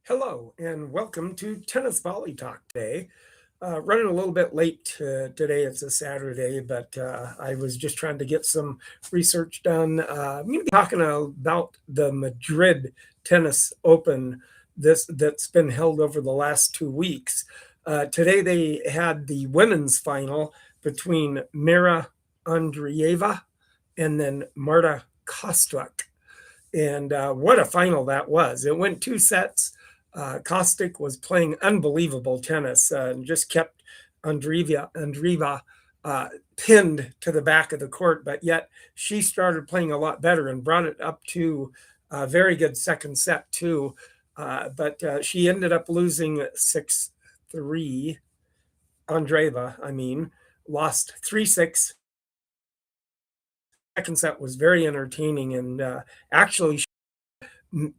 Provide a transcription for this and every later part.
Hello and welcome to Tennis Volley Talk today. Running a little bit late today. It's a Saturday, but I was just trying to get some research done. I'm going to be talking about the Madrid Tennis Open that's been held over the last 2 weeks. Today they had the women's final between Mirra Andreeva and then Marta Kostyuk. And what a final that was. It went 2 sets. Kostyuk was playing unbelievable tennis and just kept Andreeva pinned to the back of the court, but yet she started playing a lot better and brought it up to a very good second set too. But she ended up losing 6-3. Andreeva, lost 3-6. Second set was very entertaining and actually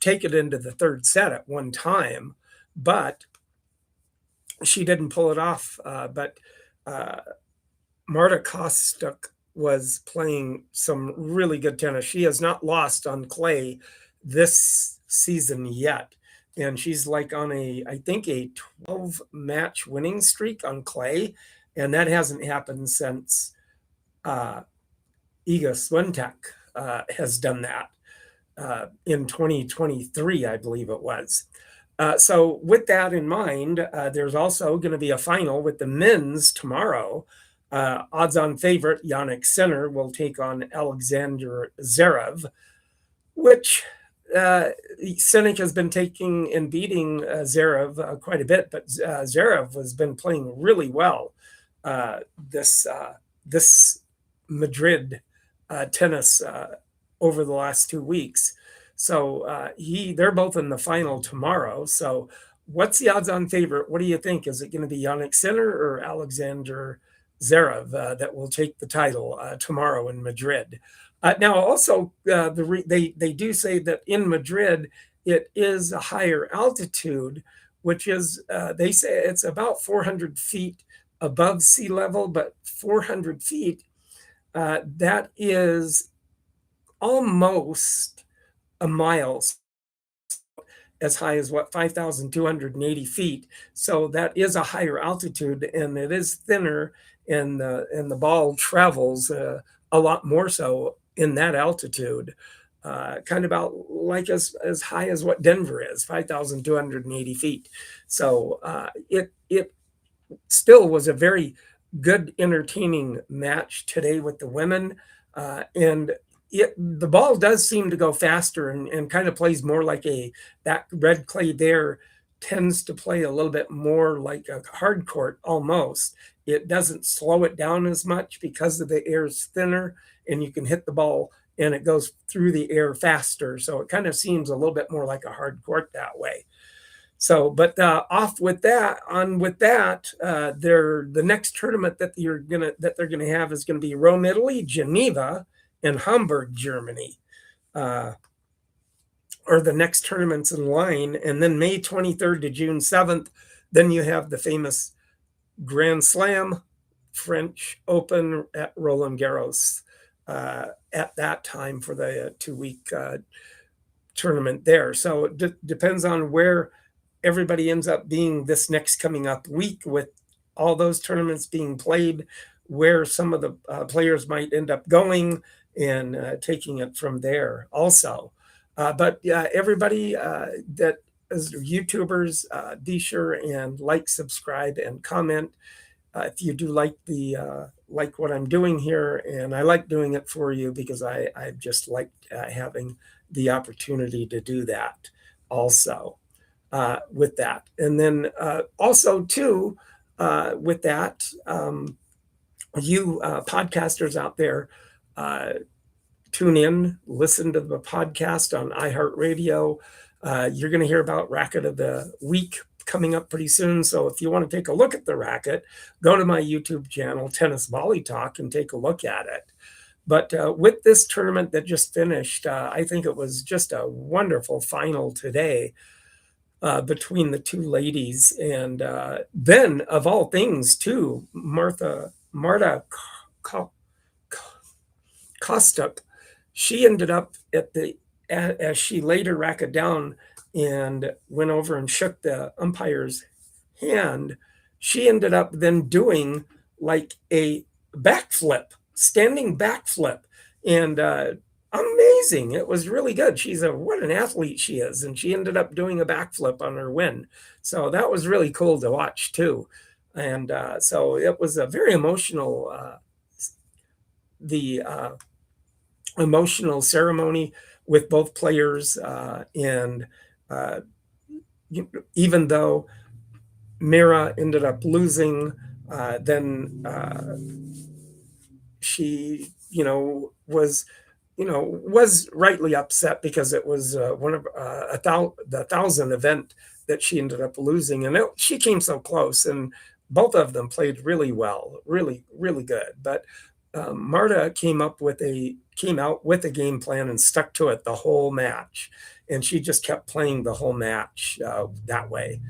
take it into the third set at one time, but she didn't pull it off. But Marta Kostyuk was playing some really good tennis. She has not lost on clay this season yet. And she's like on I think a 12-match winning streak on clay. And that hasn't happened since Iga Swiatek has done that. In 2023, I believe it was. So with that in mind, there's also going to be a final with the men's tomorrow. Odds-on favorite Jannik will take on Alexander Zverev, which Jannik has been taking and beating Zverev quite a bit, but Zverev has been playing really well this Madrid tennis over the last 2 weeks. So they're both in the final tomorrow. So what's the odds-on favorite? What do you think? Is it going to be Jannik or Alexander Zverev that will take the title tomorrow in Madrid? Now, also, they do say that in Madrid, it is a higher altitude, which is, they say it's about 400 feet above sea level, but 400 feet, that is almost a mile, as high as 5,280 feet. So that is a higher altitude, and it is thinner, and the ball travels a lot more so in that altitude, kind of about like as high as what Denver is, 5,280 feet. So it still was a very good, entertaining match today with the women, and the ball does seem to go faster and kind of plays more like that red clay there tends to play a little bit more like a hard court almost. It doesn't slow it down as much because the air is thinner and you can hit the ball and it goes through the air faster. So it kind of seems a little bit more like a hard court that way. So, but the next tournament that they're gonna have is gonna be Rome, Italy, Geneva, and Hamburg, Germany, are the next tournaments in line. And then May 23rd to June 7th, then you have the famous Grand Slam French Open at Roland Garros at that time for the 2-week tournament there. So it depends on where everybody ends up being this next coming up week with all those tournaments being played, where some of the players might end up going and taking it from there also. But everybody that is YouTubers, be sure and like, subscribe, and comment if you do like what I'm doing here. And I like doing it for you because I just like having the opportunity to do that also with that. And then also too, with that, you podcasters out there, tune in, listen to the podcast on iHeartRadio. You're going to hear about Racket of the Week coming up pretty soon. So if you want to take a look at the racket, go to my YouTube channel, Tennis Volley Talk, and take a look at it. But with this tournament that just finished, I think it was just a wonderful final today between the two ladies. And then, of all things, too, Marta Kostyuk, she ended up at the as she laid her racket down and went over and shook the umpire's hand, she ended up then doing like a backflip, standing backflip, and amazing. It was really good. What an athlete she is, and she ended up doing a backflip on her win. So that was really cool to watch too. And so it was a very emotional, the emotional ceremony with both players, and even though Mirra ended up losing, then she, was rightly upset because it was one of the 1,000 event that she ended up losing, and she came so close, and both of them played really well, really, really good. But Marta came out with a game plan and stuck to it the whole match, and she just kept playing the whole match that way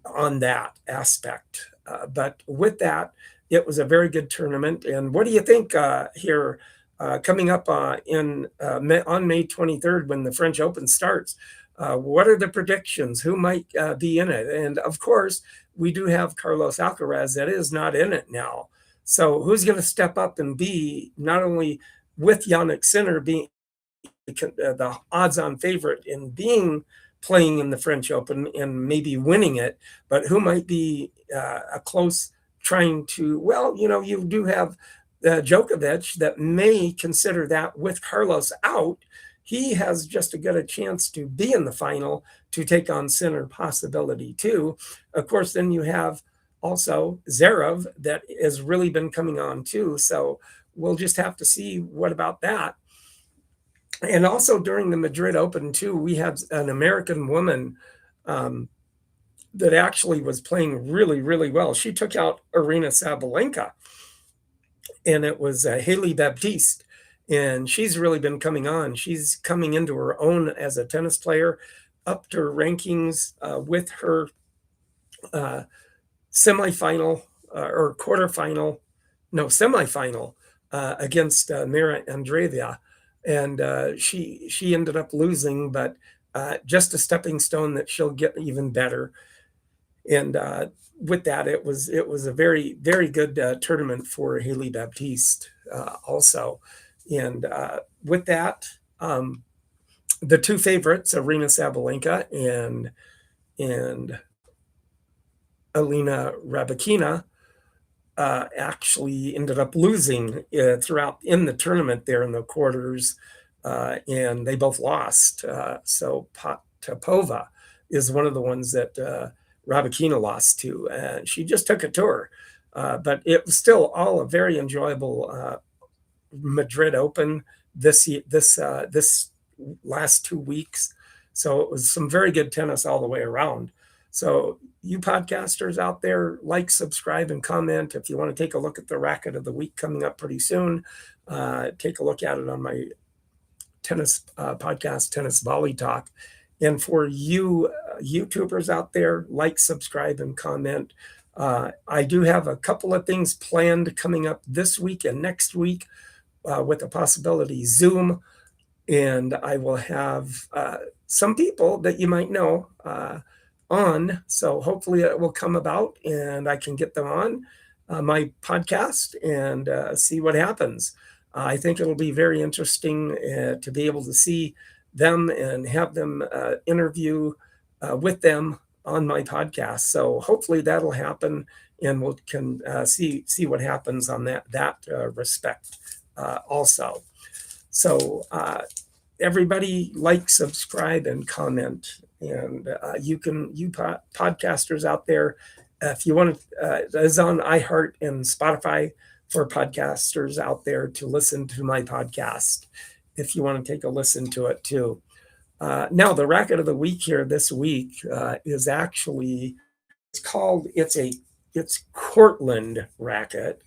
on that aspect. But with that, it was a very good tournament. And what do you think here coming up on May 23rd when the French Open starts? What are the predictions? Who might be in it? And of course, we do have Carlos Alcaraz that is not in it now. So who's going to step up and be not only with Jannik Sinner being the odds-on favorite in playing in the French Open and maybe winning it, but who might be a close trying to, well, you do have Djokovic that may consider that with Carlos out. He has just as good a chance to be in the final to take on Sinner possibility too. Of course, then you have also Zverev that has really been coming on too. So we'll just have to see what about that. And also during the Madrid Open too, we had an American woman that actually was playing really, really well. She took out Aryna Sabalenka, and it was Haley Baptiste. And she's really been coming on. She's coming into her own as a tennis player, upped her rankings with her semifinal against Mirra Andreeva. And she ended up losing, but just a stepping stone that she'll get even better. And with that, it was a very, very good tournament for Haley Baptiste also. And with that, the two favorites, Aryna Sabalenka and Alina Rybakina, actually ended up losing throughout in the tournament there in the quarters, and they both lost. So Potapova is one of the ones that Rybakina lost to. She just took a tour, but it was still all a very enjoyable Madrid Open this last 2 weeks. So it was some very good tennis all the way around. So you podcasters out there, like, subscribe, and comment. If you want to take a look at the racket of the week coming up pretty soon, take a look at it on my tennis podcast, Tennis Volley Talk. And for you YouTubers out there, like, subscribe, and comment. I do have a couple of things planned coming up this week and next week with a possibility Zoom. And I will have some people that you might know on. So hopefully it will come about and I can get them on my podcast and see what happens. I think it'll be very interesting to be able to see them and have them interview with them on my podcast. So hopefully that'll happen, and we can see what happens on that respect also. So everybody, like, subscribe, and comment. And you podcasters out there, if you want to, is on iHeart and Spotify for podcasters out there to listen to my podcast, if you want to take a listen to it too. Now, the racket of the week here this week is actually, it's Cortland racket,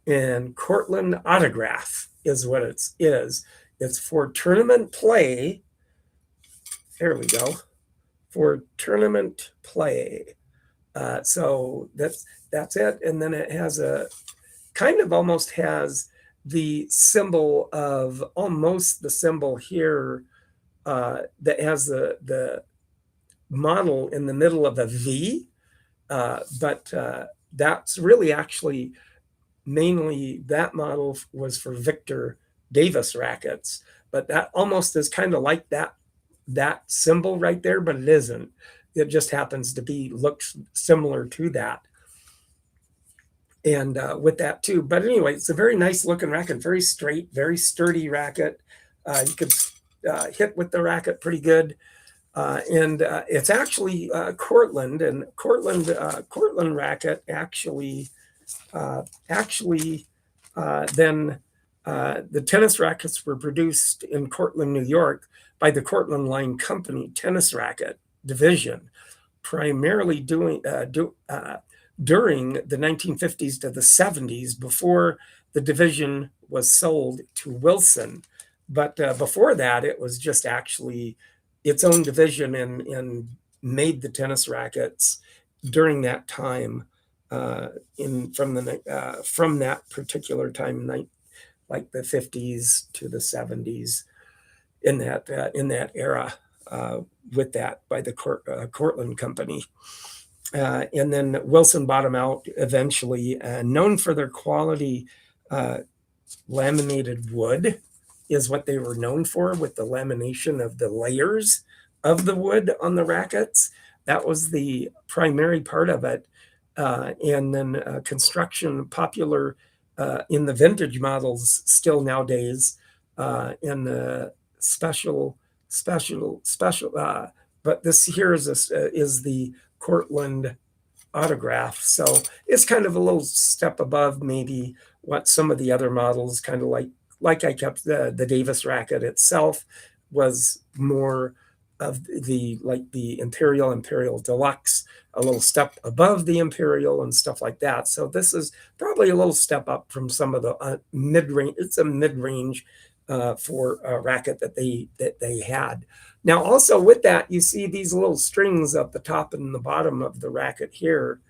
and Cortland Autograph is what it is. It's for tournament play. There we go. For tournament play. So that's it. And then it has almost has the symbol of, almost the symbol here that has the model in the middle of a V, but that's really actually mainly that model was for Victor Davis rackets, but that almost is kind of like that symbol right there, but it isn't. It just happens to be looks similar to that. And with that too. But anyway, it's a very nice looking racket, very straight, very sturdy racket. You could hit with the racket pretty good. And it's actually Cortland, and Cortland racket actually then the tennis rackets were produced in Cortland, New York by the Cortland Line Company tennis racket division, primarily during the 1950s to the 70s, before the division was sold to Wilson. But before that, it was just actually its own division and made the tennis rackets during that time, from that particular time, like the 50s to the 70s, in that era, with that by the Cortland Company. And then Wilson bought them out eventually, known for their quality. Laminated wood is what they were known for, with the lamination of the layers of the wood on the rackets. That was the primary part of it. And then construction, popular in the vintage models still nowadays, in the special. But this here is the Cortland autograph. So it's kind of a little step above maybe what some of the other models, kind of like I kept the Davis racket itself, was more of the Imperial Deluxe, a little step above the Imperial and stuff like that. So this is probably a little step up from some of the mid-range. It's a mid-range for a racket that they had. Now, also with that, you see these little strings at the top and the bottom of the racket here,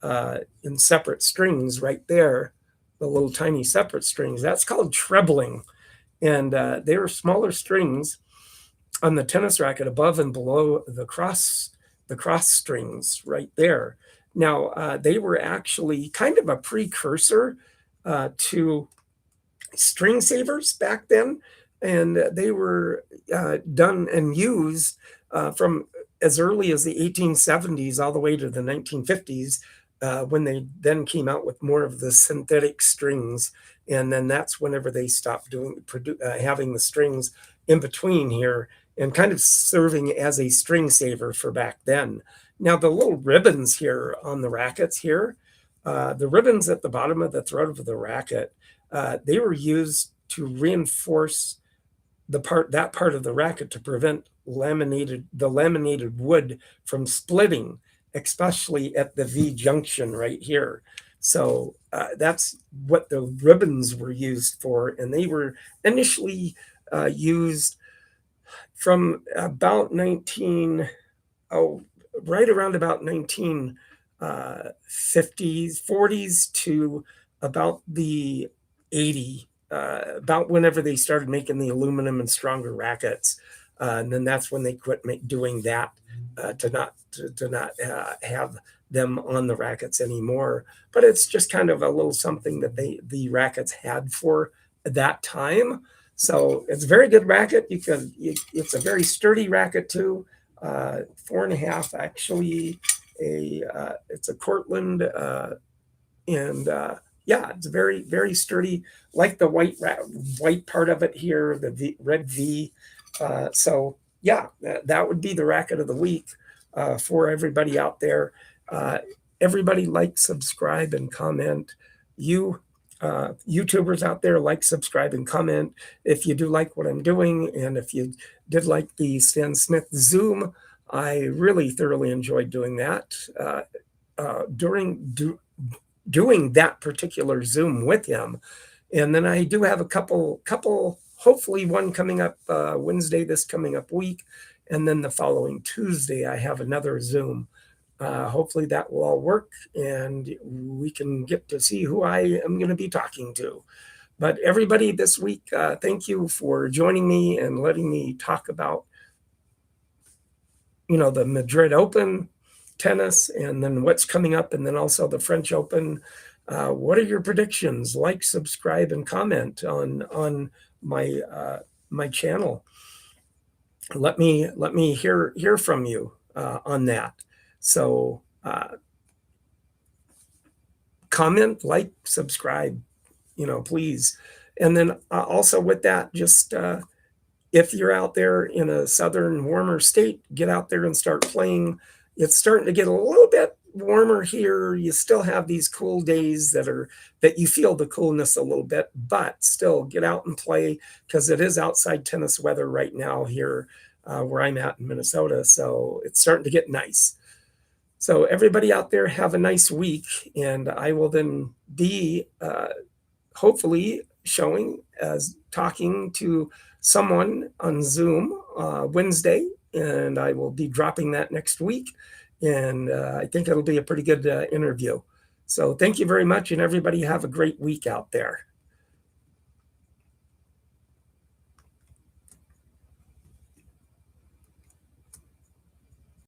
in separate strings right there, the little tiny separate strings. That's called trebling. And they were smaller strings on the tennis racket above and below the cross strings right there. Now, they were actually kind of a precursor to string savers back then. And they were done and used from as early as the 1870s all the way to the 1950s, when they then came out with more of the synthetic strings. And then that's whenever they stopped having the strings in between here, and kind of serving as a string saver for back then. Now, the little ribbons here on the rackets here, the ribbons at the bottom of the throat of the racket, they were used to reinforce that part of the racket to prevent the laminated wood from splitting, especially at the V junction right here. So that's what the ribbons were used for, and they were initially used from about right around about 1950s, 40s to about the 80s. About whenever they started making the aluminum and stronger rackets, and then that's when they quit doing that, to not have them on the rackets anymore. But it's just kind of a little something that the rackets had for that time. So it's a very good racket. It's a very sturdy racket too. 4.5 actually. It's a Cortland, and yeah, it's very, very sturdy, like the white part of it here, the red V. So yeah, that would be the racket of the week for everybody out there. Everybody like, subscribe, and comment. You YouTubers out there, like, subscribe, and comment if you do like what I'm doing. And if you did like the Stan Smith Zoom, I really thoroughly enjoyed doing that. Doing that particular Zoom with him. And then I do have a couple, hopefully one coming up Wednesday this coming up week, and then the following Tuesday I have another Zoom. Hopefully that will all work, and we can get to see who I am going to be talking to. But everybody this week, thank you for joining me and letting me talk about the Madrid Open tennis, and then what's coming up, and then also the French Open. What are your predictions? Like, subscribe, and comment on my channel. Let me hear from you on that. So comment, like, subscribe, please. And then also with that, just if you're out there in a southern warmer state, get out there and start playing. It's starting to get a little bit warmer here. You still have these cool days that you feel the coolness a little bit, but still get out and play, because it is outside tennis weather right now here where I'm at in Minnesota. So it's starting to get nice. So everybody out there, have a nice week, and I will then be hopefully talking to someone on Zoom Wednesday, and I will be dropping that next week. And I think it'll be a pretty good interview. So thank you very much, and everybody have a great week out there.